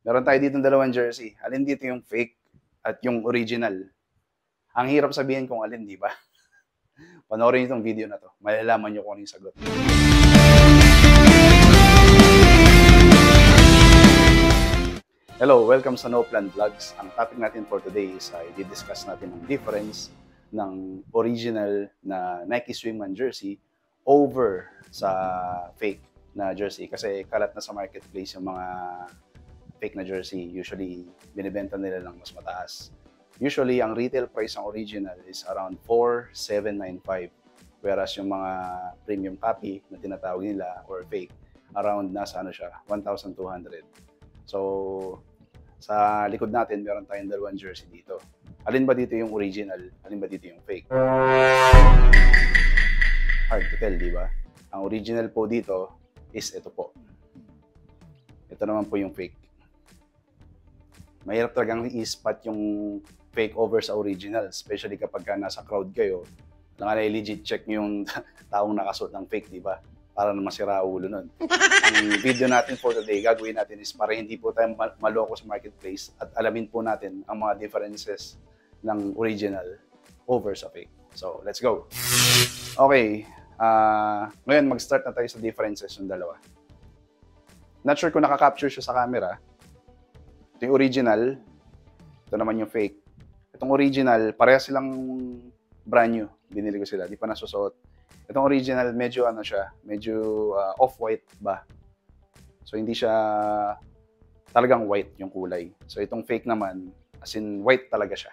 Meron tayo dito dalawang jersey. Alin dito yung fake at yung original? Ang hirap sabihin kung alin, di ba? Panoorin niyo itong video na to. Malalaman niyo kung ano yung sagot. Hello, welcome sa No Plan Vlogs. Ang topic natin for today is i-discuss natin ang difference ng original na Nike Swingman jersey over sa fake na jersey. Kasi kalat na sa marketplace yung mga fake na jersey. Usually, binibenta nila ng mas mataas. Usually, ang retail price ng original is around 4,795. Whereas yung mga premium copy na tinatawag nila or fake, around nasa 1,200. So, sa likod natin, meron tayong dalawang jersey dito. Alin ba dito yung original? Alin ba dito yung fake? Hard to tell, di ba? Ang original po dito is ito po. Ito naman po yung fake. Mahirap talagang i-spot yung fake over sa original, especially kapag nasa crowd kayo. Legit check nyo yung taong nakasuot ng fake, di ba? Para na masira ulo nun. Ang video natin for today, gagawin natin is para hindi po tayo maloko sa marketplace at alamin po natin ang mga differences ng original over sa fake. So, let's go! Okay, ngayon mag-start na tayo sa differences ng dalawa. Not sure kung naka-capture siya sa camera. Ito yung original, ito naman yung fake. Itong original, pareha silang brand new. Binili ko sila, di pa nasusuot. Itong original, medyo off-white ba? So, hindi siya talagang white yung kulay. So, itong fake naman, as in white talaga siya.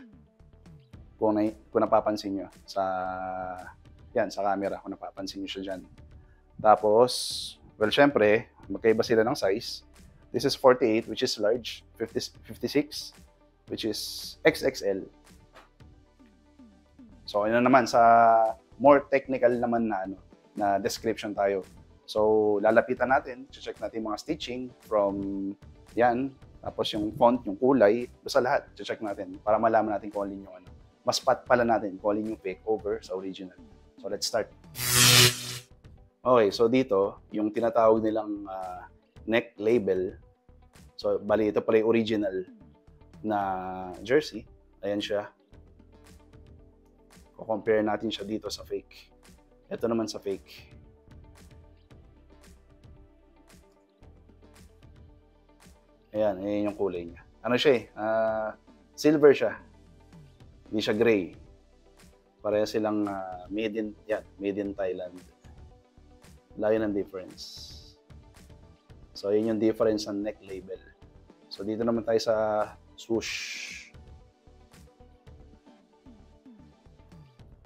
Kung napapansin nyo sa camera, kung napapansin nyo siya dyan. Tapos, well, syempre, magkaiba sila ng size. This is 48, which is large. 56, which is XXL. So, yun naman, sa more technical naman na description tayo. So, lalapitan natin, check natin mga stitching from yan, tapos yung font, yung kulay, basta lahat, check natin para malaman natin kung alin yung mas spot pala natin kung alin yung fake over sa original. So, let's start. Okay, so dito, yung tinatawag nilang neck label. So, bali ito pala yung original na jersey. Ayan siya. Compare natin siya dito sa fake. Ito naman sa fake. Ayan, ayan yung kulay niya. Ano siya silver siya. Hindi siya gray. Pareha silang made in Thailand. Layo ng difference. So, yun yung difference ng neck label. So, dito naman tayo sa swoosh.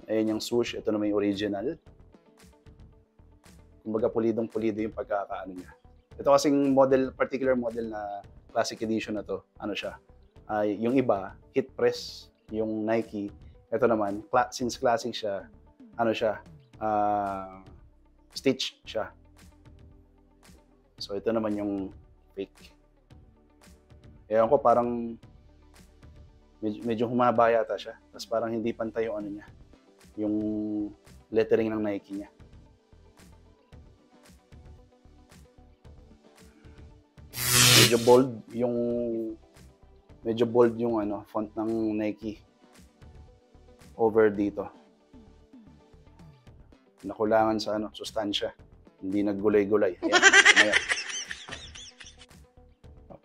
Ayan yung swoosh. Ito naman yung original. Kumbaga, pulidong-pulido yung pagkakaano niya. Ito kasing particular model na classic edition na to. Ano siya? Yung iba, hit press. Yung Nike. Ito naman, since classic siya, ano siya? Stitch siya. So, ito naman yung fake. Ewan ko, parang medyo humaba yata siya. Tapos parang hindi pantay yung niya. Yung lettering ng Nike niya. Medyo bold yung font ng Nike over dito. Nakulangan sa sustansya. Hindi naggulay-gulay. Ayan.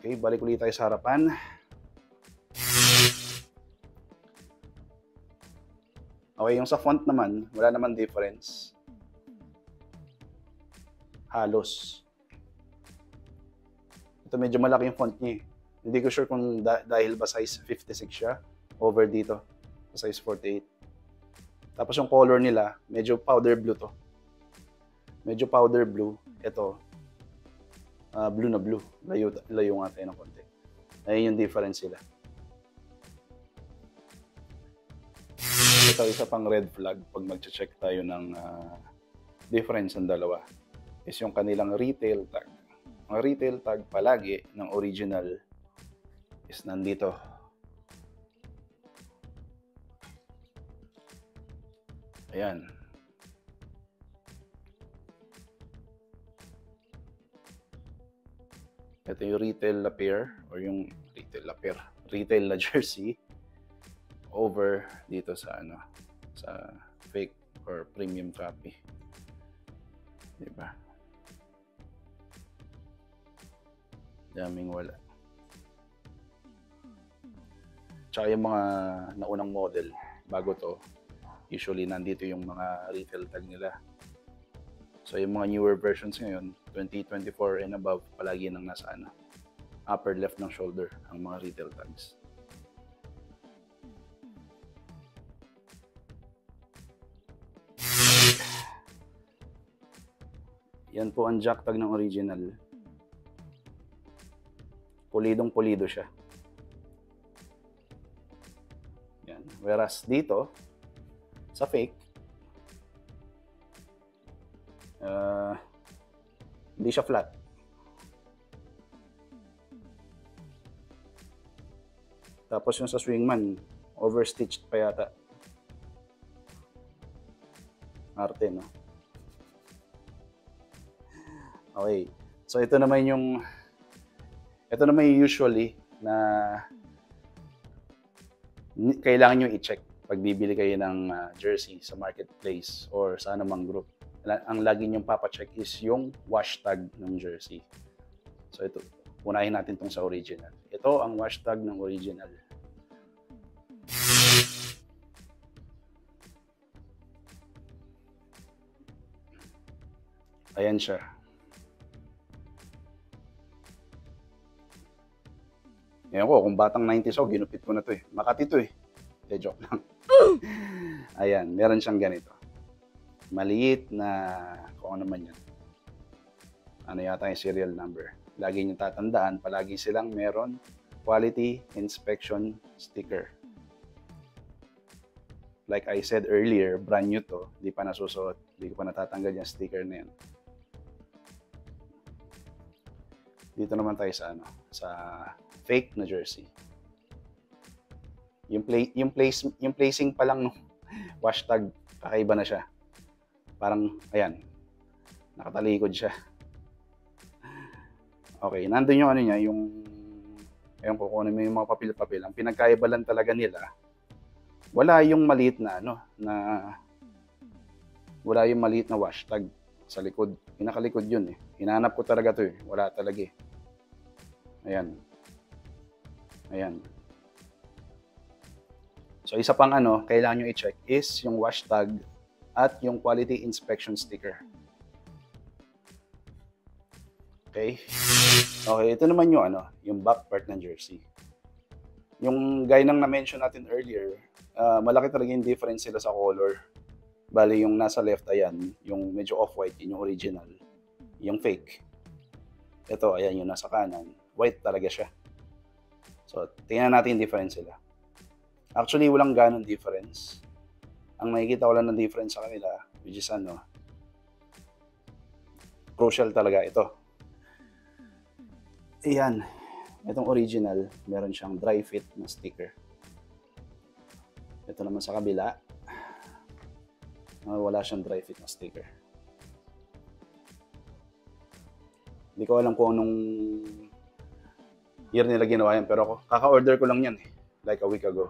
Okay, balik ulit tayo sa harapan. Okay, yung sa font naman, wala naman difference. Halos. Ito medyo malaki yung font niya. Hindi ko sure kung dahil ba size 56 siya over dito sa size 48. Tapos yung color nila, medyo powder blue to. Medyo powder blue. Ito, blue na blue. Layo nga tayo ng konti. Ayun yung difference sila. Ito isa pang red flag pag mag-check tayo ng difference ng dalawa is yung kanilang retail tag. Ang retail tag palagi ng original is nandito. Ayan. Ito yung retail na pair or yung retail na jersey over dito sa sa fake or premium copy. Diba? Daming wala. Tsaka yung mga naunang model, bago to, usually nandito yung mga retail tag nila. So yung mga newer versions ngayon, 2024 and above, palagi nang nasa upper left ng shoulder ang mga retail tags. Yan po ang jack tag ng original. Pulidong-pulido siya. Yan. Whereas dito, sa fake, hindi siya flat. Tapos yung sa Swingman, overstitched pa yata. Arte, no? Okay. So ito naman yung usually na kailangan nyo i-check pag bibili kayo ng jersey sa marketplace or sa anumang group. Ang lagi nyong papacheck is yung wash tag ng jersey. So ito, unahin natin itong sa original. Ito ang wash tag ng original. Ayan siya. Ngayon ko, kung batang 90s ako, ginupit ko na to eh. Makati to eh. Joke lang. Ayan, meron siyang ganito. Maliit na, kung ano man yan. Ano yata yung serial number. Lagi nyo tatandaan, palagi silang meron quality inspection sticker. Like I said earlier, brand new to. Di pa nasusuot. Di ko pa natatanggal yung sticker na yan. Dito naman tayo sa sa fake na jersey. Yung placing pa lang no wash tag, kakaiba na siya. Parang ayan. Nakatalikod siya. Okay, nandun yung niya, yung ayun ko kung ano yung mga papel-papel. Ang pinagkaiba lang talaga nila, wala yung maliit na wala yung maliit na wash tag sa likod. Pinakalikod yun eh. Hinanap ko talaga to eh. Wala talaga eh. Ayan. Ayan. So isa pang kailangan nyo i-check is yung wash tag at yung quality inspection sticker. Okay? Okay, ito naman yung yung back part ng jersey. Yung gaya ng na-mention natin earlier, malaki talaga yung difference sila sa color. Bali yung nasa left, ayan, yung medyo off-white, yun yung original. Yung fake. Ito, ayan, yung nasa kanan. White talaga siya. So, tingnan natin yung difference sila. Actually, walang ganong difference. Ang nakikita ko lang ng difference sa kanila, which is crucial talaga ito. Ayan, itong original, meron siyang dry fit na sticker. Ito naman sa kabila, wala siyang dry fit na sticker. Hindi ko alam kung anong year nila ginawa yan, pero kaka-order ko lang yan eh, like a week ago.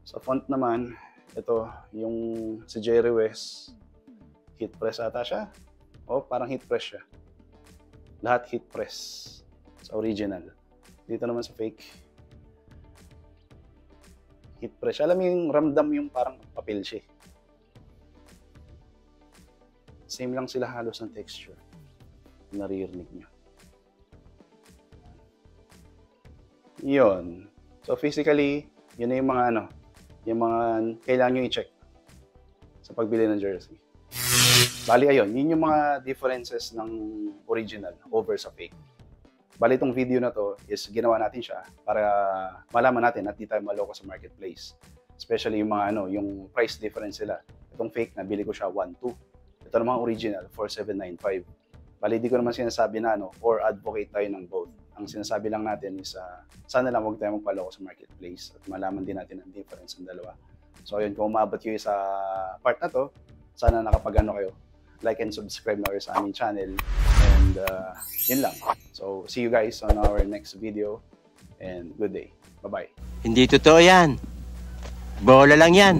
Sa font naman, ito, yung si Jerry West, heat press ata siya. O, parang heat press siya. Lahat heat press sa original. Dito naman sa fake, heat press. Alam mo yung ramdam yung parang papel siya. Same lang sila halos ng texture. Naririnig nyo. Yun. So physically, yun na yung mga yung mga kailangan nyo i-check sa pagbili ng jersey. Bali ayun, yun yung mga differences ng original over sa fake. Bali itong video na to is ginawa natin siya para malaman natin at di tayo maloko sa marketplace. Especially yung mga yung price difference sila. Itong fake, nabili ko siya 1.2. Ito namang original, 4,795. Bali di ko naman sinasabi na or advocate tayo ng both. Ang sinasabi lang natin is sana lang huwag tayo magpaloko sa marketplace at malaman din natin ang difference ng dalawa. So ayun, kung umabot kayo sa part na to, sana nakapag kayo, like and subscribe na kayo sa aming channel. And And yun lang. So, see you guys on our next video. And good day. Bye-bye. Hindi totoo yan. Bola lang yan.